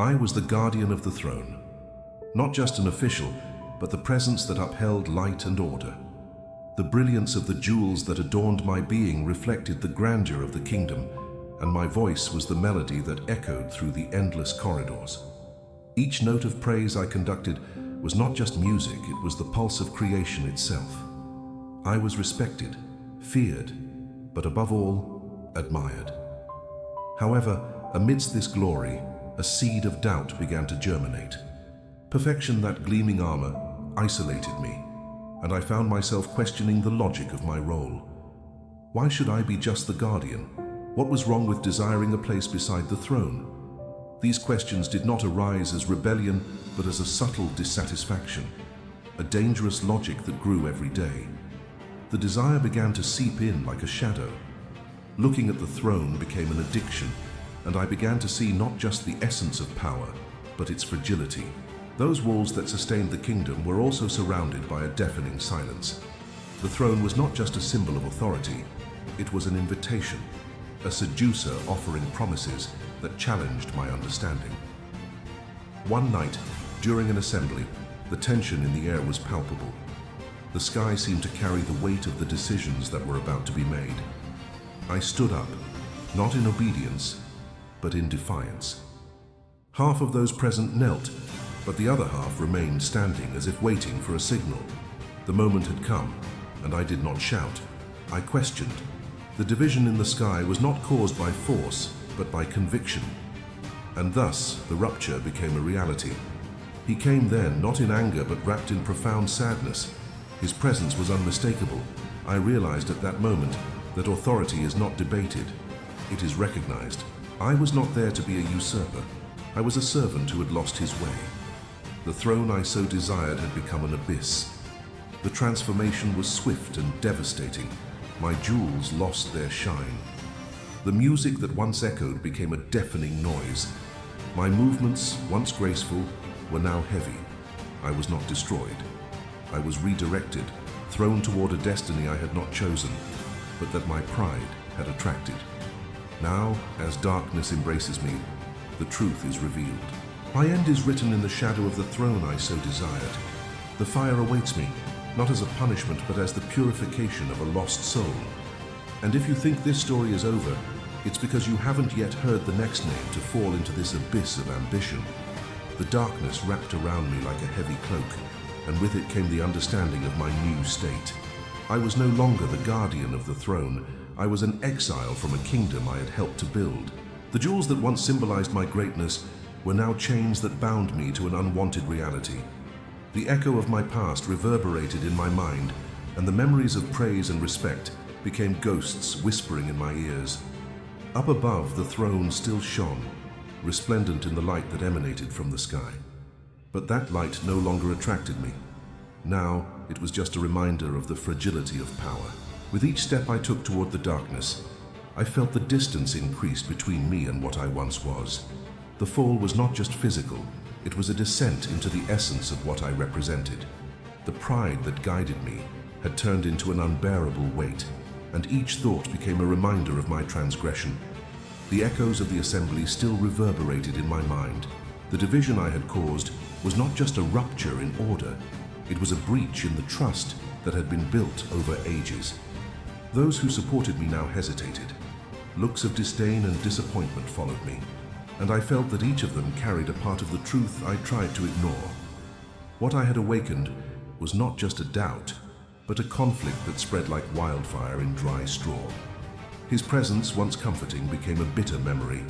I was the guardian of the throne, not just an official, but the presence that upheld light and order. The brilliance of the jewels that adorned my being reflected the grandeur of the kingdom, and my voice was the melody that echoed through the endless corridors. Each note of praise I conducted was not just music, it was the pulse of creation itself. I was respected, feared, but above all, admired. However, amidst this glory, a seed of doubt began to germinate. Perfection, that gleaming armor, isolated me, and I found myself questioning the logic of my role. Why should I be just the guardian? What was wrong with desiring a place beside the throne? These questions did not arise as rebellion, but as a subtle dissatisfaction, a dangerous logic that grew every day. The desire began to seep in like a shadow. Looking at the throne became an addiction, and I began to see not just the essence of power, but its fragility. Those walls that sustained the kingdom were also surrounded by a deafening silence. The throne was not just a symbol of authority, it was an invitation, a seducer offering promises that challenged my understanding. One night, during an assembly, the tension in the air was palpable. The sky seemed to carry the weight of the decisions that were about to be made. I stood up, not in obedience, but in defiance. Half of those present knelt, but the other half remained standing as if waiting for a signal. The moment had come, and I did not shout. I questioned. The division in the sky was not caused by force, but by conviction. And thus, the rupture became a reality. He came then, not in anger, but wrapped in profound sadness. His presence was unmistakable. I realized at that moment that authority is not debated, it is recognized. I was not there to be a usurper. I was a servant who had lost his way. The throne I so desired had become an abyss. The transformation was swift and devastating. My jewels lost their shine. The music that once echoed became a deafening noise. My movements, once graceful, were now heavy. I was not destroyed. I was redirected, thrown toward a destiny I had not chosen, but that my pride had attracted. Now, as darkness embraces me, the truth is revealed. My end is written in the shadow of the throne I so desired. The fire awaits me, not as a punishment, but as the purification of a lost soul. And if you think this story is over, it's because you haven't yet heard the next name to fall into this abyss of ambition. The darkness wrapped around me like a heavy cloak, and with it came the understanding of my new state. I was no longer the guardian of the throne. I was an exile from a kingdom I had helped to build. The jewels that once symbolized my greatness were now chains that bound me to an unwanted reality. The echo of my past reverberated in my mind, and the memories of praise and respect became ghosts whispering in my ears. Up above, the throne still shone, resplendent in the light that emanated from the sky. But that light no longer attracted me. Now, it was just a reminder of the fragility of power. With each step I took toward the darkness, I felt the distance increase between me and what I once was. The fall was not just physical, it was a descent into the essence of what I represented. The pride that guided me had turned into an unbearable weight, and each thought became a reminder of my transgression. The echoes of the assembly still reverberated in my mind. The division I had caused was not just a rupture in order, it was a breach in the trust that had been built over ages. Those who supported me now hesitated. Looks of disdain and disappointment followed me, and I felt that each of them carried a part of the truth I tried to ignore. What I had awakened was not just a doubt, but a conflict that spread like wildfire in dry straw. His presence, once comforting, became a bitter memory.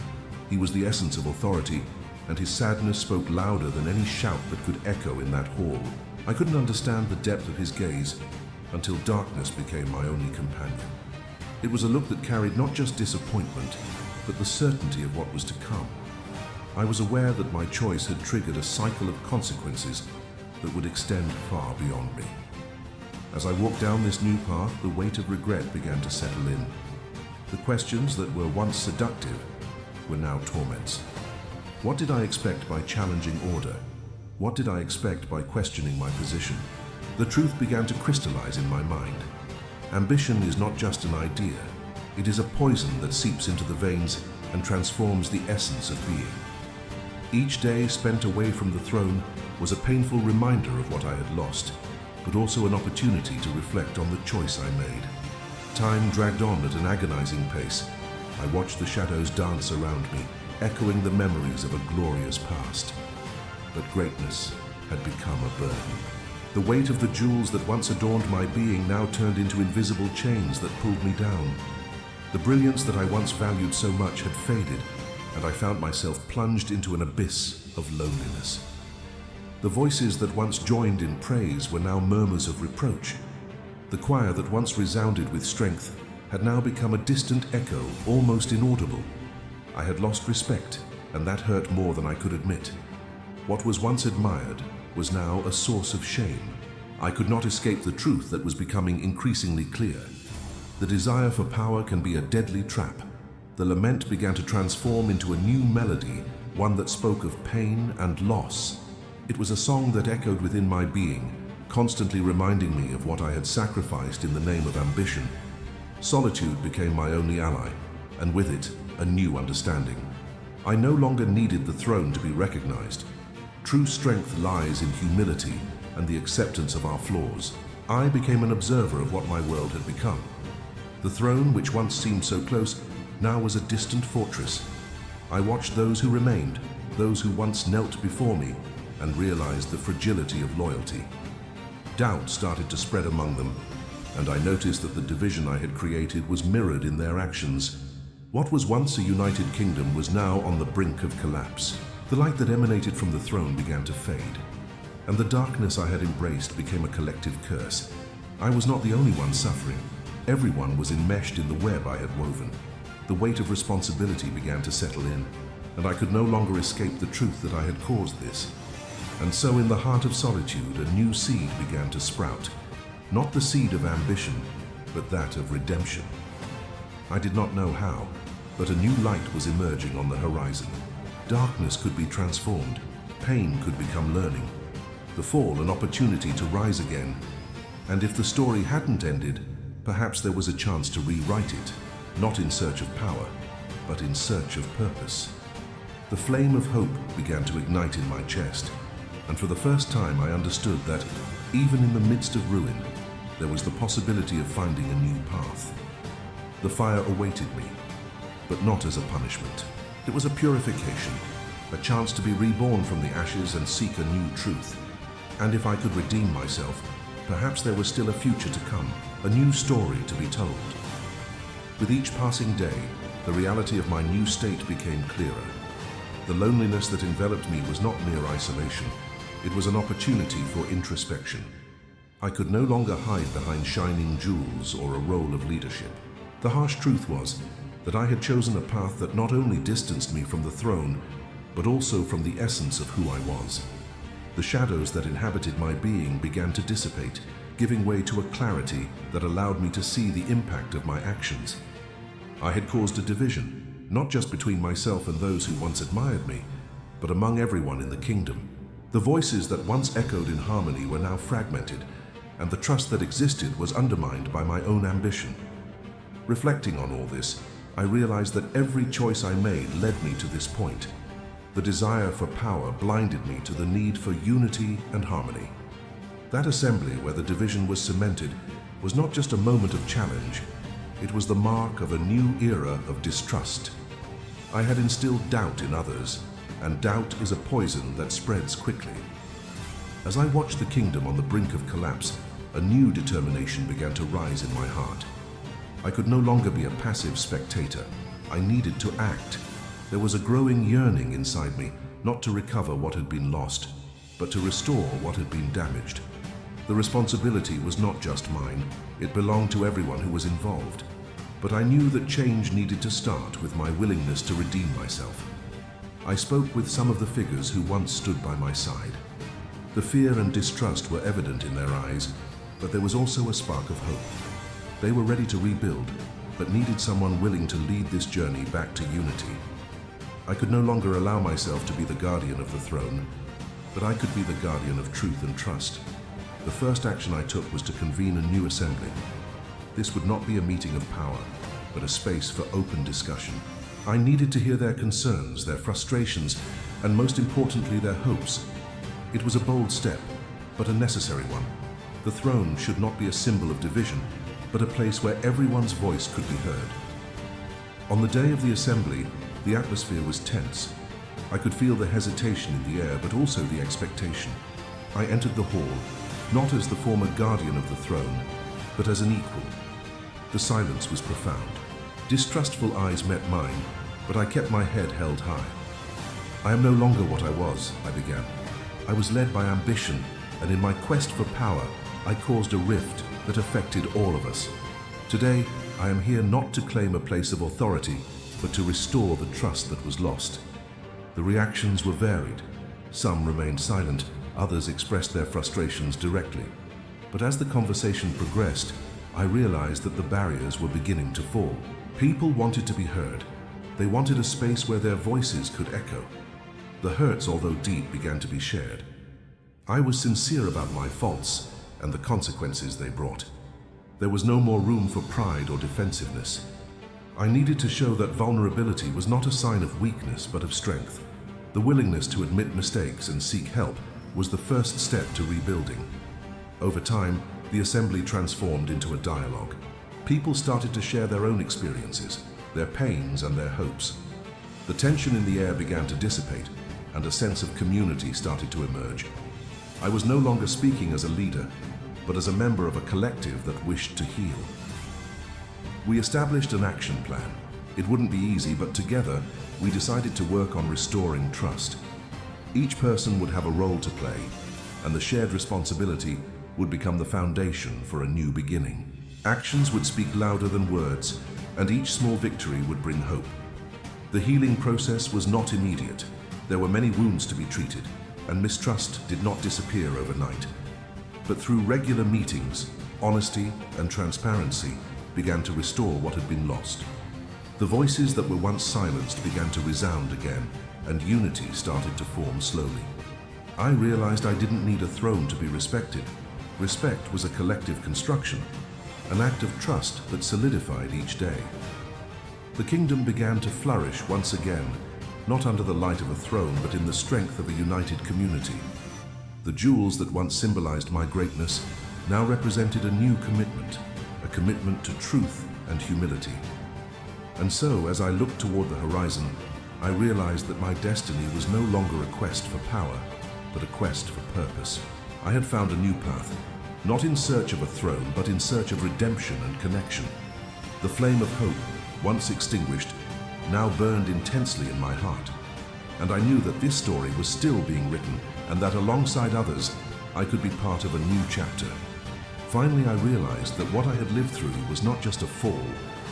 He was the essence of authority, and his sadness spoke louder than any shout that could echo in that hall. I couldn't understand the depth of his gaze until darkness became my only companion. It was a look that carried not just disappointment, but the certainty of what was to come. I was aware that my choice had triggered a cycle of consequences that would extend far beyond me. As I walked down this new path, the weight of regret began to settle in. The questions that were once seductive were now torments. What did I expect by challenging order? What did I expect by questioning my position? The truth began to crystallize in my mind. Ambition is not just an idea. It is a poison that seeps into the veins and transforms the essence of being. Each day spent away from the throne was a painful reminder of what I had lost, but also an opportunity to reflect on the choice I made. Time dragged on at an agonizing pace. I watched the shadows dance around me, echoing the memories of a glorious past. But greatness had become a burden. The weight of the jewels that once adorned my being now turned into invisible chains that pulled me down. The brilliance that I once valued so much had faded, and I found myself plunged into an abyss of loneliness. The voices that once joined in praise were now murmurs of reproach. The choir that once resounded with strength had now become a distant echo, almost inaudible. I had lost respect, and that hurt more than I could admit. What was once admired was now a source of shame. I could not escape the truth that was becoming increasingly clear. The desire for power can be a deadly trap. The lament began to transform into a new melody, one that spoke of pain and loss. It was a song that echoed within my being, constantly reminding me of what I had sacrificed in the name of ambition. Solitude became my only ally, and with it, a new understanding. I no longer needed the throne to be recognized. True strength lies in humility and the acceptance of our flaws. I became an observer of what my world had become. The throne, which once seemed so close, now was a distant fortress. I watched those who remained, those who once knelt before me, and realized the fragility of loyalty. Doubt started to spread among them, and I noticed that the division I had created was mirrored in their actions. What was once a united kingdom was now on the brink of collapse. The light that emanated from the throne began to fade, and the darkness I had embraced became a collective curse. I was not the only one suffering. Everyone was enmeshed in the web I had woven. The weight of responsibility began to settle in, and I could no longer escape the truth that I had caused this. And so in the heart of solitude, a new seed began to sprout. Not the seed of ambition, but that of redemption. I did not know how, but a new light was emerging on the horizon. Darkness could be transformed. Pain could become learning. The fall an opportunity to rise again. And if the story hadn't ended, perhaps there was a chance to rewrite it, not in search of power, but in search of purpose. The flame of hope began to ignite in my chest, and for the first time I understood that, even in the midst of ruin, there was the possibility of finding a new path. The fire awaited me, but not as a punishment. It was a purification, a chance to be reborn from the ashes and seek a new truth. And if I could redeem myself, perhaps there was still a future to come, a new story to be told. With each passing day, the reality of my new state became clearer. The loneliness that enveloped me was not mere isolation. It was an opportunity for introspection. I could no longer hide behind shining jewels or a role of leadership. The harsh truth was that I had chosen a path that not only distanced me from the throne, but also from the essence of who I was. The shadows that inhabited my being began to dissipate, giving way to a clarity that allowed me to see the impact of my actions. I had caused a division, not just between myself and those who once admired me, but among everyone in the kingdom. The voices that once echoed in harmony were now fragmented, and the trust that existed was undermined by my own ambition. Reflecting on all this, I realized that every choice I made led me to this point. The desire for power blinded me to the need for unity and harmony. That assembly where the division was cemented was not just a moment of challenge, it was the mark of a new era of distrust. I had instilled doubt in others, and doubt is a poison that spreads quickly. As I watched the kingdom on the brink of collapse, a new determination began to rise in my heart. I could no longer be a passive spectator. I needed to act. There was a growing yearning inside me, not to recover what had been lost, but to restore what had been damaged. The responsibility was not just mine, it belonged to everyone who was involved. But I knew that change needed to start with my willingness to redeem myself. I spoke with some of the figures who once stood by my side. The fear and distrust were evident in their eyes, but there was also a spark of hope. They were ready to rebuild, but needed someone willing to lead this journey back to unity. I could no longer allow myself to be the guardian of the throne, but I could be the guardian of truth and trust. The first action I took was to convene a new assembly. This would not be a meeting of power, but a space for open discussion. I needed to hear their concerns, their frustrations, and most importantly their hopes. It was a bold step, but a necessary one. The throne should not be a symbol of division, but a place where everyone's voice could be heard. On the day of the assembly, the atmosphere was tense. I could feel the hesitation in the air, but also the expectation. I entered the hall, not as the former guardian of the throne, but as an equal. The silence was profound. Distrustful eyes met mine, but I kept my head held high. I am no longer what I was, I began. I was led by ambition, and in my quest for power, I caused a rift that affected all of us. Today, I am here not to claim a place of authority, but to restore the trust that was lost. The reactions were varied. Some remained silent, others expressed their frustrations directly. But as the conversation progressed, I realized that the barriers were beginning to fall. People wanted to be heard. They wanted a space where their voices could echo. The hurts, although deep, began to be shared. I was sincere about my faults and the consequences they brought. There was no more room for pride or defensiveness. I needed to show that vulnerability was not a sign of weakness, but of strength. The willingness to admit mistakes and seek help was the first step to rebuilding. Over time, the assembly transformed into a dialogue. People started to share their own experiences, their pains and their hopes. The tension in the air began to dissipate, and a sense of community started to emerge. I was no longer speaking as a leader, but as a member of a collective that wished to heal. We established an action plan. It wouldn't be easy, but together, we decided to work on restoring trust. Each person would have a role to play, and the shared responsibility would become the foundation for a new beginning. Actions would speak louder than words, and each small victory would bring hope. The healing process was not immediate. There were many wounds to be treated, and mistrust did not disappear overnight. But through regular meetings, honesty and transparency began to restore what had been lost. The voices that were once silenced began to resound again, and unity started to form slowly. I realized I didn't need a throne to be respected. Respect was a collective construction, an act of trust that solidified each day. The kingdom began to flourish once again, not under the light of a throne, but in the strength of a united community. The jewels that once symbolized my greatness now represented a new commitment, a commitment to truth and humility. And so, as I looked toward the horizon, I realized that my destiny was no longer a quest for power, but a quest for purpose. I had found a new path, not in search of a throne, but in search of redemption and connection. The flame of hope, once extinguished, now burned intensely in my heart. And I knew that this story was still being written, and that alongside others, I could be part of a new chapter. Finally, I realized that what I had lived through was not just a fall,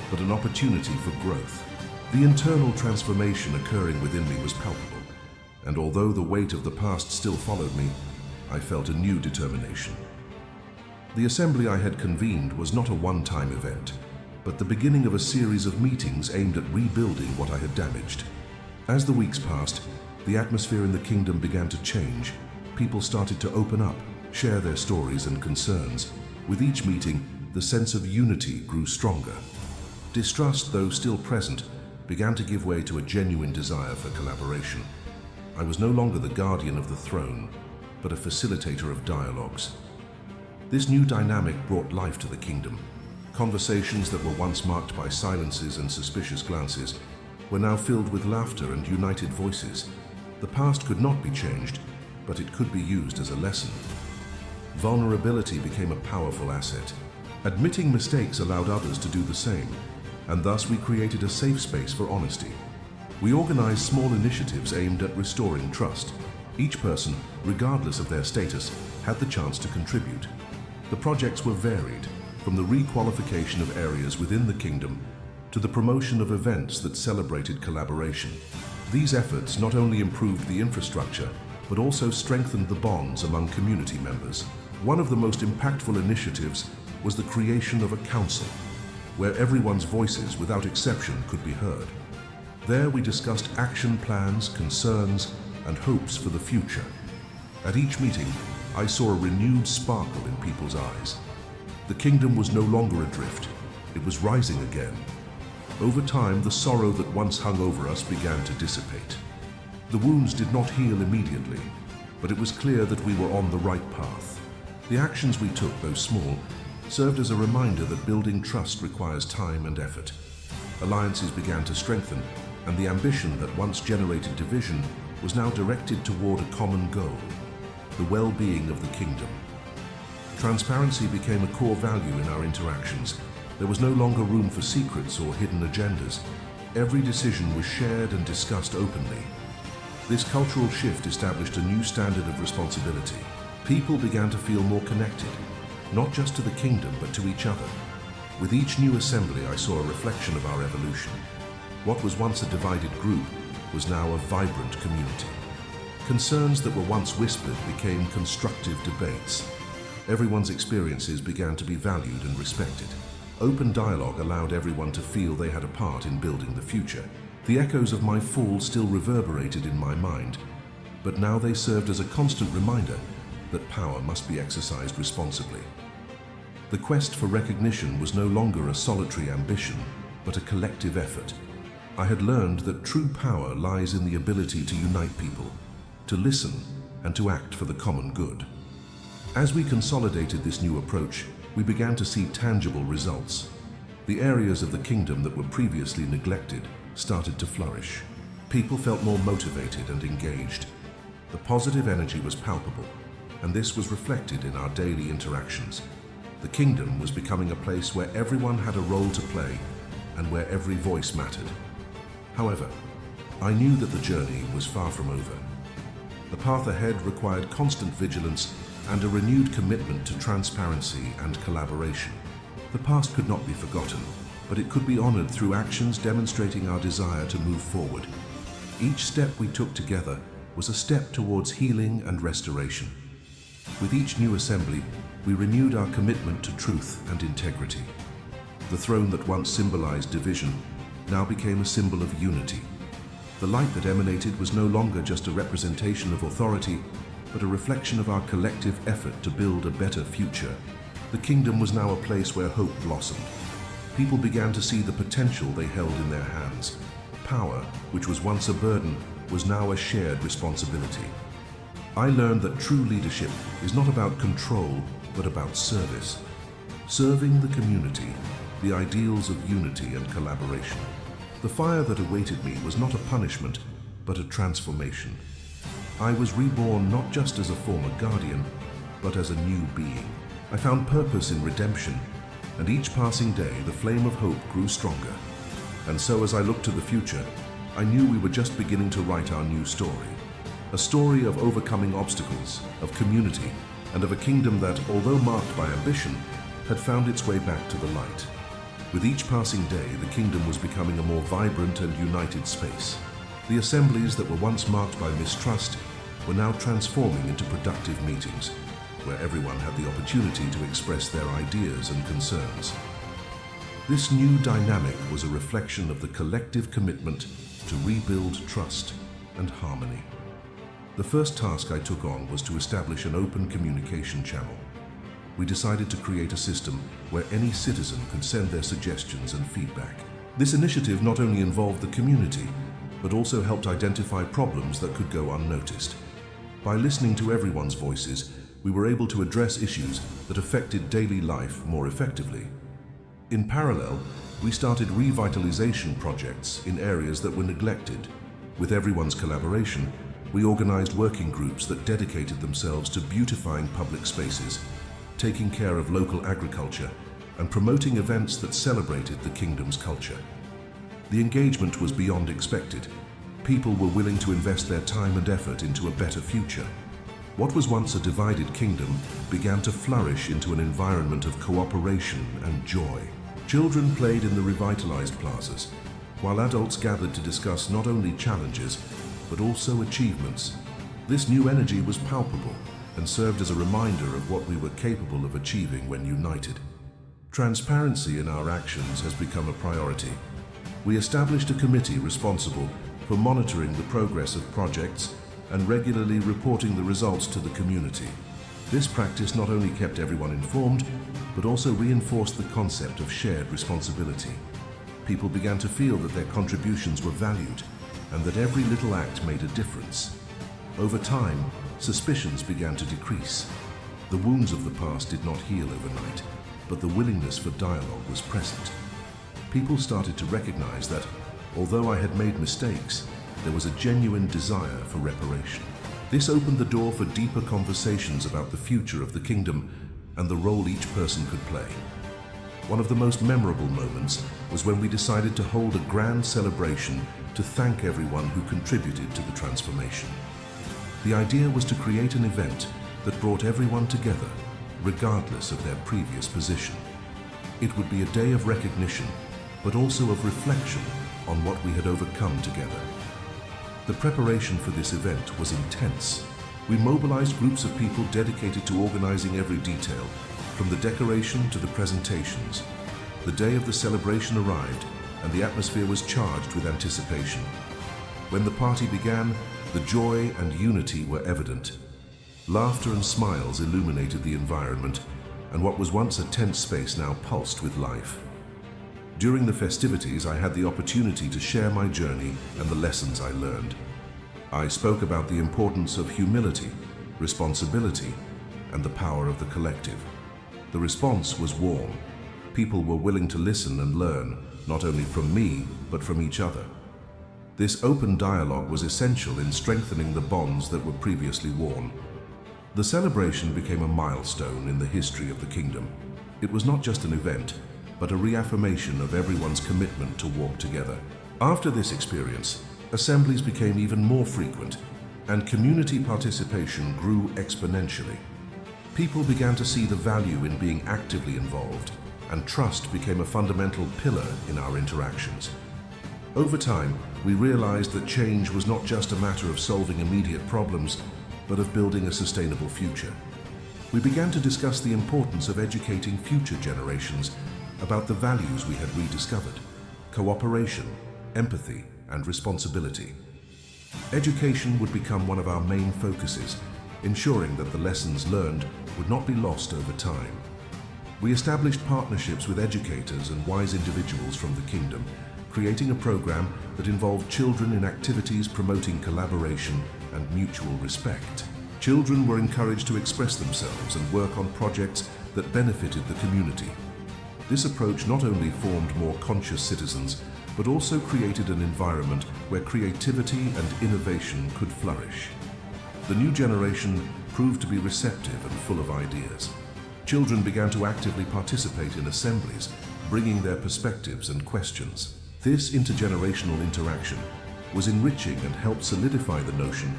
but an opportunity for growth. The internal transformation occurring within me was palpable, and although the weight of the past still followed me, I felt a new determination. The assembly I had convened was not a one-time event, but the beginning of a series of meetings aimed at rebuilding what I had damaged. As the weeks passed, the atmosphere in the kingdom began to change. People started to open up, share their stories and concerns. With each meeting, the sense of unity grew stronger. Distrust, though still present, began to give way to a genuine desire for collaboration. I was no longer the guardian of the throne, but a facilitator of dialogues. This new dynamic brought life to the kingdom. Conversations that were once marked by silences and suspicious glances were now filled with laughter and united voices. The past could not be changed, but it could be used as a lesson. Vulnerability became a powerful asset. Admitting mistakes allowed others to do the same, and thus we created a safe space for honesty. We organized small initiatives aimed at restoring trust. Each person, regardless of their status, had the chance to contribute. The projects were varied, from the requalification of areas within the kingdom to the promotion of events that celebrated collaboration. These efforts not only improved the infrastructure, but also strengthened the bonds among community members. One of the most impactful initiatives was the creation of a council, where everyone's voices, without exception, could be heard. There we discussed action plans, concerns, and hopes for the future. At each meeting, I saw a renewed sparkle in people's eyes. The kingdom was no longer adrift, it was rising again. Over time, the sorrow that once hung over us began to dissipate. The wounds did not heal immediately, but it was clear that we were on the right path. The actions we took, though small, served as a reminder that building trust requires time and effort. Alliances began to strengthen, and the ambition that once generated division was now directed toward a common goal: the well-being of the kingdom. Transparency became a core value in our interactions. There was no longer room for secrets or hidden agendas. Every decision was shared and discussed openly. This cultural shift established a new standard of responsibility. People began to feel more connected, not just to the kingdom, but to each other. With each new assembly, I saw a reflection of our evolution. What was once a divided group was now a vibrant community. Concerns that were once whispered became constructive debates. Everyone's experiences began to be valued and respected. Open dialogue allowed everyone to feel they had a part in building the future. The echoes of my fall still reverberated in my mind, but now they served as a constant reminder that power must be exercised responsibly. The quest for recognition was no longer a solitary ambition, but a collective effort. I had learned that true power lies in the ability to unite people, to listen, and to act for the common good. As we consolidated this new approach, we began to see tangible results. The areas of the kingdom that were previously neglected started to flourish. People felt more motivated and engaged. The positive energy was palpable, and this was reflected in our daily interactions. The kingdom was becoming a place where everyone had a role to play and where every voice mattered. However, I knew that the journey was far from over. The path ahead required constant vigilance and a renewed commitment to transparency and collaboration. The past could not be forgotten, but it could be honored through actions demonstrating our desire to move forward. Each step we took together was a step towards healing and restoration. With each new assembly, we renewed our commitment to truth and integrity. The throne that once symbolized division now became a symbol of unity. The light that emanated was no longer just a representation of authority, but a reflection of our collective effort to build a better future. The kingdom was now a place where hope blossomed. People began to see the potential they held in their hands. Power, which was once a burden, was now a shared responsibility. I learned that true leadership is not about control, but about service. Serving the community, the ideals of unity and collaboration. The fire that awaited me was not a punishment, but a transformation. I was reborn not just as a former guardian, but as a new being. I found purpose in redemption, and each passing day the flame of hope grew stronger. And so as I looked to the future, I knew we were just beginning to write our new story. A story of overcoming obstacles, of community, and of a kingdom that, although marked by ambition, had found its way back to the light. With each passing day, the kingdom was becoming a more vibrant and united space. The assemblies that were once marked by mistrust were now transforming into productive meetings, where everyone had the opportunity to express their ideas and concerns. This new dynamic was a reflection of the collective commitment to rebuild trust and harmony. The first task I took on was to establish an open communication channel. We decided to create a system where any citizen could send their suggestions and feedback. This initiative not only involved the community, but also helped identify problems that could go unnoticed. By listening to everyone's voices, we were able to address issues that affected daily life more effectively. In parallel, we started revitalization projects in areas that were neglected. With everyone's collaboration, we organized working groups that dedicated themselves to beautifying public spaces, taking care of local agriculture, and promoting events that celebrated the kingdom's culture. The engagement was beyond expected. People were willing to invest their time and effort into a better future. What was once a divided kingdom began to flourish into an environment of cooperation and joy. Children played in the revitalized plazas, while adults gathered to discuss not only challenges, but also achievements. This new energy was palpable and served as a reminder of what we were capable of achieving when united. Transparency in our actions has become a priority. We established a committee responsible for monitoring the progress of projects and regularly reporting the results to the community. This practice not only kept everyone informed, but also reinforced the concept of shared responsibility. People began to feel that their contributions were valued, and that every little act made a difference. Over time, suspicions began to decrease. The wounds of the past did not heal overnight, but the willingness for dialogue was present. People started to recognize that, although I had made mistakes, there was a genuine desire for reparation. This opened the door for deeper conversations about the future of the kingdom and the role each person could play. One of the most memorable moments was when we decided to hold a grand celebration to thank everyone who contributed to the transformation. The idea was to create an event that brought everyone together, regardless of their previous position. It would be a day of recognition, but also of reflection on what we had overcome together. The preparation for this event was intense. We mobilized groups of people dedicated to organizing every detail, from the decoration to the presentations. The day of the celebration arrived, and the atmosphere was charged with anticipation. When the party began, the joy and unity were evident. Laughter and smiles illuminated the environment, and what was once a tense space now pulsed with life. During the festivities, I had the opportunity to share my journey and the lessons I learned. I spoke about the importance of humility, responsibility, and the power of the collective. The response was warm. People were willing to listen and learn, not only from me, but from each other. This open dialogue was essential in strengthening the bonds that were previously worn. The celebration became a milestone in the history of the kingdom. It was not just an event, but a reaffirmation of everyone's commitment to walk together. After this experience, assemblies became even more frequent, and community participation grew exponentially. People began to see the value in being actively involved, and trust became a fundamental pillar in our interactions. Over time, we realized that change was not just a matter of solving immediate problems, but of building a sustainable future. We began to discuss the importance of educating future generations about the values we had rediscovered: cooperation, empathy, and responsibility. Education would become one of our main focuses, ensuring that the lessons learned would not be lost over time. We established partnerships with educators and wise individuals from the kingdom, creating a program that involved children in activities promoting collaboration and mutual respect. Children were encouraged to express themselves and work on projects that benefited the community. This approach not only formed more conscious citizens, but also created an environment where creativity and innovation could flourish. The new generation proved to be receptive and full of ideas. Children began to actively participate in assemblies, bringing their perspectives and questions. This intergenerational interaction was enriching and helped solidify the notion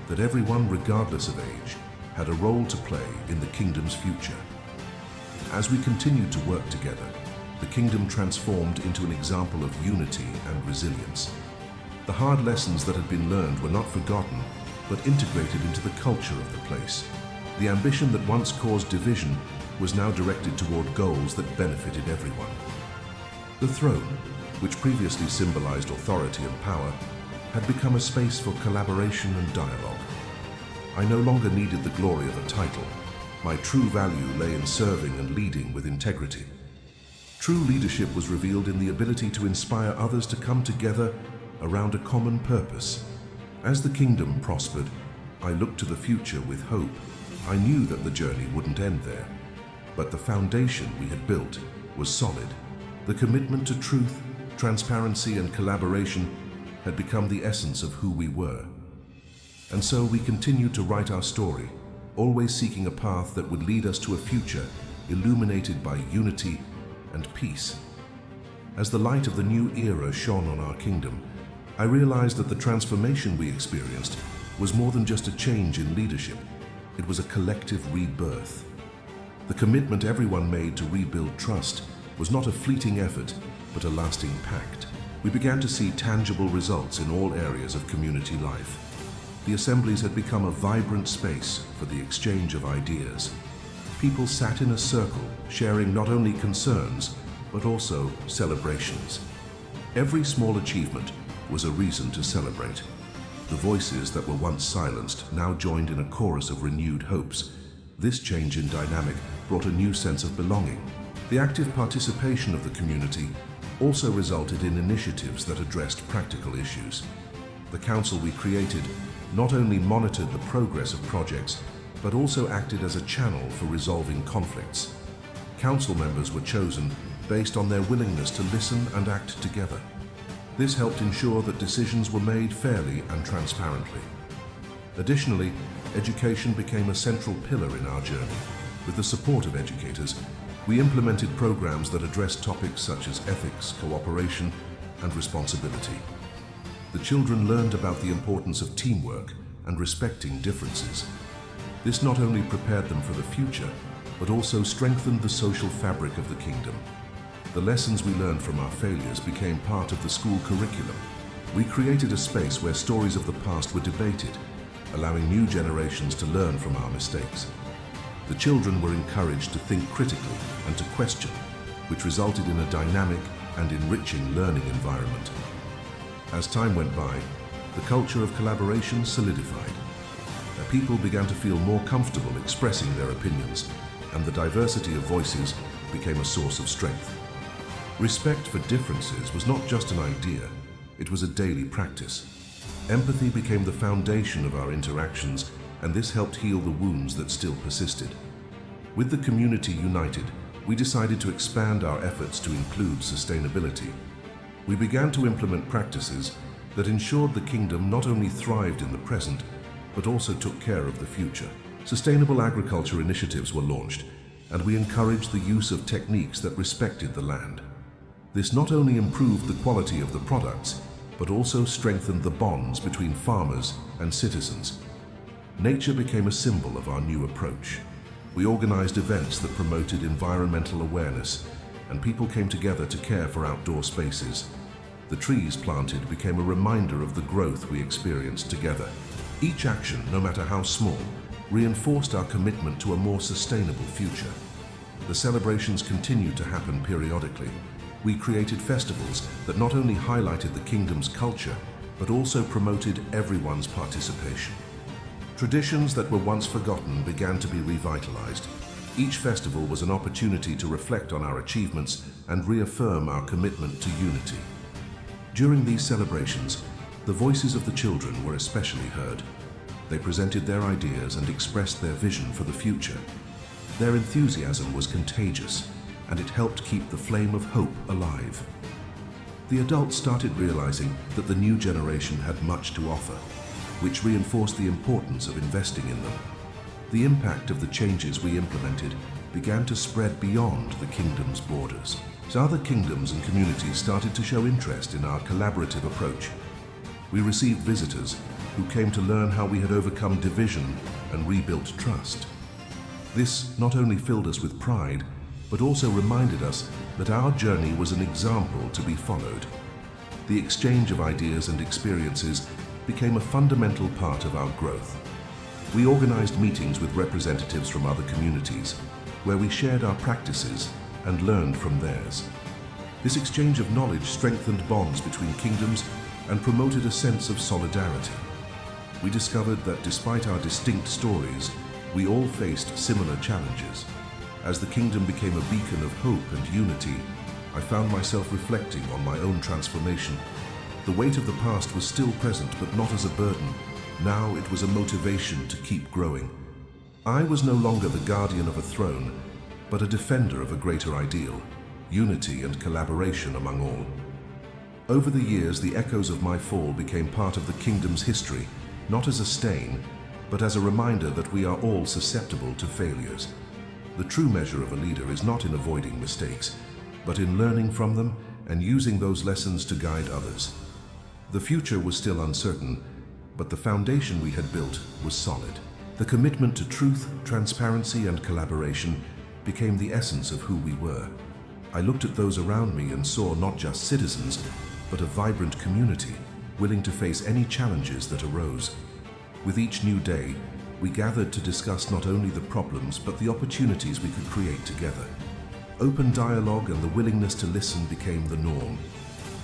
that everyone, regardless of age, had a role to play in the kingdom's future. As we continued to work together, the kingdom transformed into an example of unity and resilience. The hard lessons that had been learned were not forgotten, but integrated into the culture of the place. The ambition that once caused division was now directed toward goals that benefited everyone. The throne, which previously symbolized authority and power, had become a space for collaboration and dialogue. I no longer needed the glory of a title. My true value lay in serving and leading with integrity. True leadership was revealed in the ability to inspire others to come together around a common purpose. As the kingdom prospered, I looked to the future with hope. I knew that the journey wouldn't end there, but the foundation we had built was solid. The commitment to truth, transparency, and collaboration had become the essence of who we were. And so we continued to write our story, always seeking a path that would lead us to a future illuminated by unity and peace. As the light of the new era shone on our kingdom, I realized that the transformation we experienced was more than just a change in leadership. It was a collective rebirth. The commitment everyone made to rebuild trust was not a fleeting effort, but a lasting pact. We began to see tangible results in all areas of community life. The assemblies had become a vibrant space for the exchange of ideas. People sat in a circle, sharing not only concerns, but also celebrations. Every small achievement was a reason to celebrate. The voices that were once silenced now joined in a chorus of renewed hopes. This change in dynamic brought a new sense of belonging. The active participation of the community also resulted in initiatives that addressed practical issues. The council we created not only monitored the progress of projects, but also acted as a channel for resolving conflicts. Council members were chosen based on their willingness to listen and act together. This helped ensure that decisions were made fairly and transparently. Additionally, education became a central pillar in our journey. With the support of educators, we implemented programs that addressed topics such as ethics, cooperation, and responsibility. The children learned about the importance of teamwork and respecting differences. This not only prepared them for the future, but also strengthened the social fabric of the kingdom. The lessons we learned from our failures became part of the school curriculum. We created a space where stories of the past were debated, allowing new generations to learn from our mistakes. The children were encouraged to think critically and to question, which resulted in a dynamic and enriching learning environment. As time went by, the culture of collaboration solidified. People began to feel more comfortable expressing their opinions, and the diversity of voices became a source of strength. Respect for differences was not just an idea, it was a daily practice. Empathy became the foundation of our interactions, and this helped heal the wounds that still persisted. With the community united, we decided to expand our efforts to include sustainability. We began to implement practices that ensured the kingdom not only thrived in the present, but also took care of the future. Sustainable agriculture initiatives were launched, and we encouraged the use of techniques that respected the land. This not only improved the quality of the products, but also strengthened the bonds between farmers and citizens. Nature became a symbol of our new approach. We organized events that promoted environmental awareness, and people came together to care for outdoor spaces. The trees planted became a reminder of the growth we experienced together. Each action, no matter how small, reinforced our commitment to a more sustainable future. The celebrations continued to happen periodically. We created festivals that not only highlighted the kingdom's culture, but also promoted everyone's participation. Traditions that were once forgotten began to be revitalized. Each festival was an opportunity to reflect on our achievements and reaffirm our commitment to unity. During these celebrations, the voices of the children were especially heard. They presented their ideas and expressed their vision for the future. Their enthusiasm was contagious, and it helped keep the flame of hope alive. The adults started realizing that the new generation had much to offer, which reinforced the importance of investing in them. The impact of the changes we implemented began to spread beyond the kingdom's borders. So other kingdoms and communities started to show interest in our collaborative approach. We received visitors who came to learn how we had overcome division and rebuilt trust. This not only filled us with pride, but also reminded us that our journey was an example to be followed. The exchange of ideas and experiences became a fundamental part of our growth. We organized meetings with representatives from other communities, where we shared our practices and learned from theirs. This exchange of knowledge strengthened bonds between kingdoms and promoted a sense of solidarity. We discovered that despite our distinct stories, we all faced similar challenges. As the kingdom became a beacon of hope and unity, I found myself reflecting on my own transformation. The weight of the past was still present, but not as a burden. Now it was a motivation to keep growing. I was no longer the guardian of a throne, but a defender of a greater ideal, unity and collaboration among all. Over the years, the echoes of my fall became part of the kingdom's history, not as a stain, but as a reminder that we are all susceptible to failures. The true measure of a leader is not in avoiding mistakes, but in learning from them and using those lessons to guide others. The future was still uncertain, but the foundation we had built was solid. The commitment to truth, transparency, and collaboration became the essence of who we were. I looked at those around me and saw not just citizens, but a vibrant community, willing to face any challenges that arose. With each new day, we gathered to discuss not only the problems, but the opportunities we could create together. Open dialogue and the willingness to listen became the norm.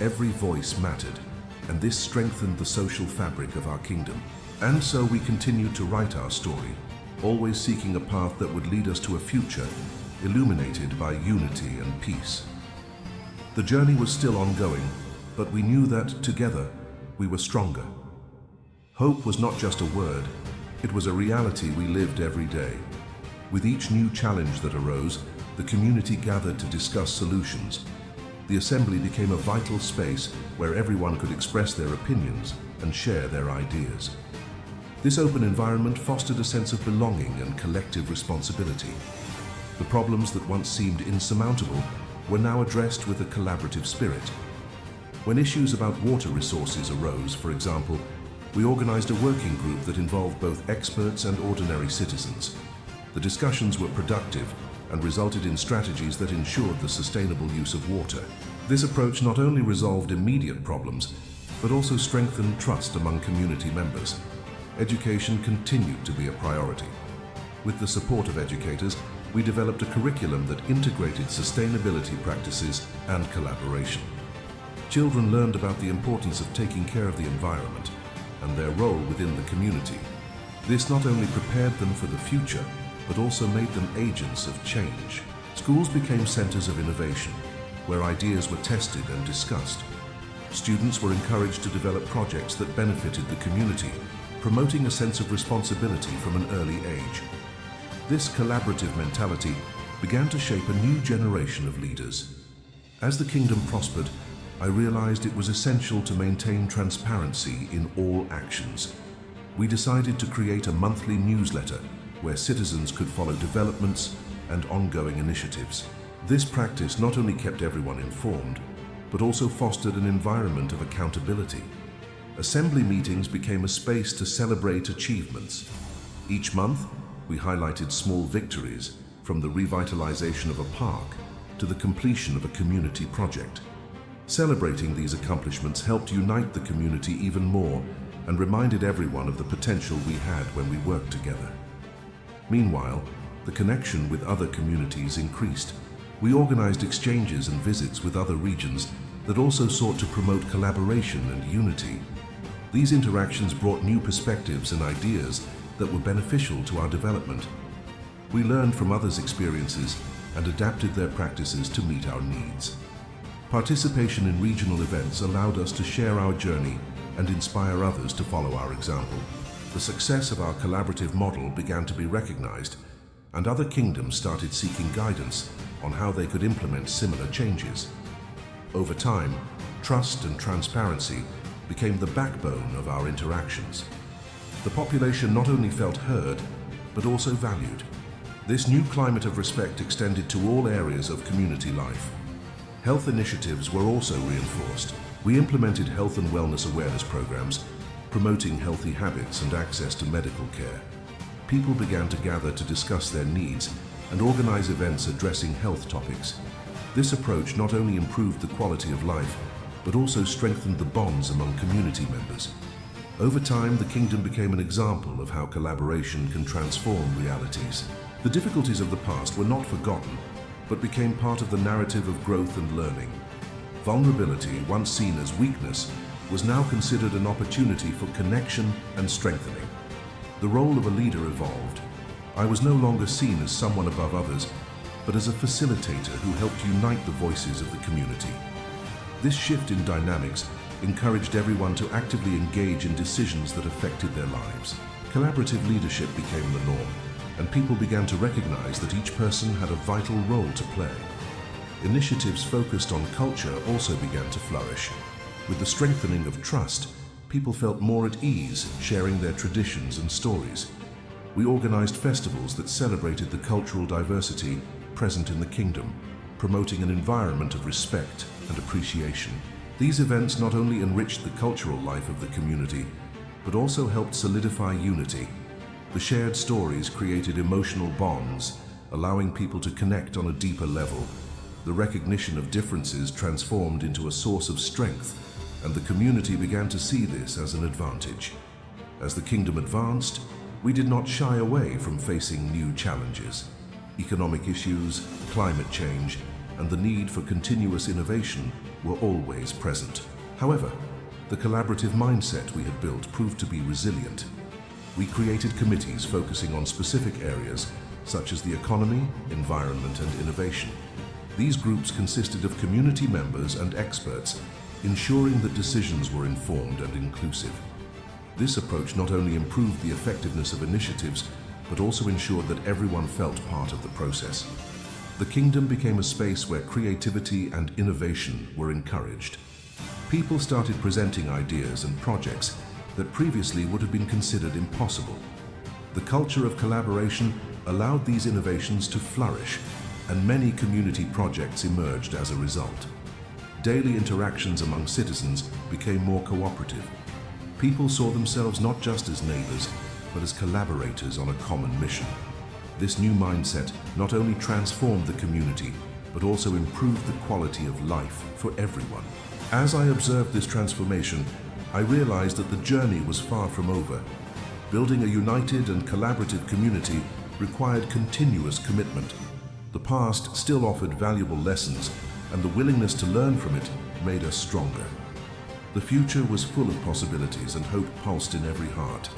Every voice mattered, and this strengthened the social fabric of our kingdom. And so we continued to write our story, always seeking a path that would lead us to a future illuminated by unity and peace. The journey was still ongoing, but we knew that together we were stronger. Hope was not just a word, it was a reality we lived every day. With each new challenge that arose, the community gathered to discuss solutions. The assembly became a vital space where everyone could express their opinions and share their ideas. This open environment fostered a sense of belonging and collective responsibility. The problems that once seemed insurmountable were now addressed with a collaborative spirit. When issues about water resources arose, for example, we organized a working group that involved both experts and ordinary citizens. The discussions were productive and resulted in strategies that ensured the sustainable use of water. This approach not only resolved immediate problems, but also strengthened trust among community members. Education continued to be a priority. With the support of educators, we developed a curriculum that integrated sustainability practices and collaboration. Children learned about the importance of taking care of the environment and their role within the community. This not only prepared them for the future, but also made them agents of change. Schools became centers of innovation, where ideas were tested and discussed. Students were encouraged to develop projects that benefited the community, promoting a sense of responsibility from an early age. This collaborative mentality began to shape a new generation of leaders. As the kingdom prospered, I realized it was essential to maintain transparency in all actions. We decided to create a monthly newsletter where citizens could follow developments and ongoing initiatives. This practice not only kept everyone informed, but also fostered an environment of accountability. Assembly meetings became a space to celebrate achievements. Each month, we highlighted small victories, from the revitalization of a park to the completion of a community project. Celebrating these accomplishments helped unite the community even more and reminded everyone of the potential we had when we worked together. Meanwhile, the connection with other communities increased. We organized exchanges and visits with other regions that also sought to promote collaboration and unity. These interactions brought new perspectives and ideas that were beneficial to our development. We learned from others' experiences and adapted their practices to meet our needs. Participation in regional events allowed us to share our journey and inspire others to follow our example. The success of our collaborative model began to be recognized, and other kingdoms started seeking guidance on how they could implement similar changes. Over time, trust and transparency became the backbone of our interactions. The population not only felt heard, but also valued. This new climate of respect extended to all areas of community life. Health initiatives were also reinforced. We implemented health and wellness awareness programs, promoting healthy habits and access to medical care. People began to gather to discuss their needs and organize events addressing health topics. This approach not only improved the quality of life, but also strengthened the bonds among community members. Over time, the kingdom became an example of how collaboration can transform realities. The difficulties of the past were not forgotten, but became part of the narrative of growth and learning. Vulnerability, once seen as weakness, was now considered an opportunity for connection and strengthening. The role of a leader evolved. I was no longer seen as someone above others, but as a facilitator who helped unite the voices of the community. This shift in dynamics encouraged everyone to actively engage in decisions that affected their lives. Collaborative leadership became the norm, and people began to recognize that each person had a vital role to play. Initiatives focused on culture also began to flourish. With the strengthening of trust, people felt more at ease sharing their traditions and stories. We organized festivals that celebrated the cultural diversity present in the kingdom, promoting an environment of respect and appreciation. These events not only enriched the cultural life of the community, but also helped solidify unity. The shared stories created emotional bonds, allowing people to connect on a deeper level. The recognition of differences transformed into a source of strength, and the community began to see this as an advantage. As the kingdom advanced, we did not shy away from facing new challenges. Economic issues, climate change, and the need for continuous innovation were always present. However, the collaborative mindset we had built proved to be resilient. We created committees focusing on specific areas such as the economy, environment, and innovation. These groups consisted of community members and experts, ensuring that decisions were informed and inclusive. This approach not only improved the effectiveness of initiatives, but also ensured that everyone felt part of the process. The kingdom became a space where creativity and innovation were encouraged. People started presenting ideas and projects that previously would have been considered impossible. The culture of collaboration allowed these innovations to flourish, and many community projects emerged as a result. Daily interactions among citizens became more cooperative. People saw themselves not just as neighbors, but as collaborators on a common mission. This new mindset not only transformed the community, but also improved the quality of life for everyone. As I observed this transformation, I realized that the journey was far from over. Building a united and collaborative community required continuous commitment. The past still offered valuable lessons, and the willingness to learn from it made us stronger. The future was full of possibilities, and hope pulsed in every heart.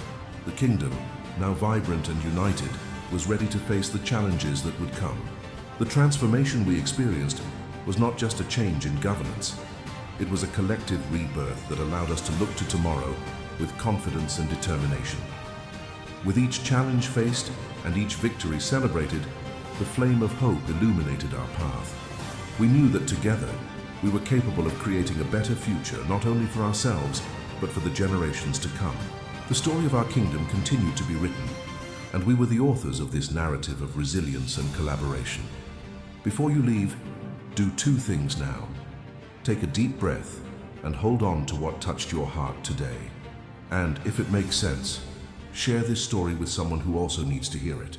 The kingdom, now vibrant and united, was ready to face the challenges that would come. The transformation we experienced was not just a change in governance. It was a collective rebirth that allowed us to look to tomorrow with confidence and determination. With each challenge faced and each victory celebrated, the flame of hope illuminated our path. We knew that together, we were capable of creating a better future, not only for ourselves, but for the generations to come. The story of our kingdom continued to be written, and we were the authors of this narrative of resilience and collaboration. Before you leave, do two things now. Take a deep breath and hold on to what touched your heart today. And if it makes sense, share this story with someone who also needs to hear it.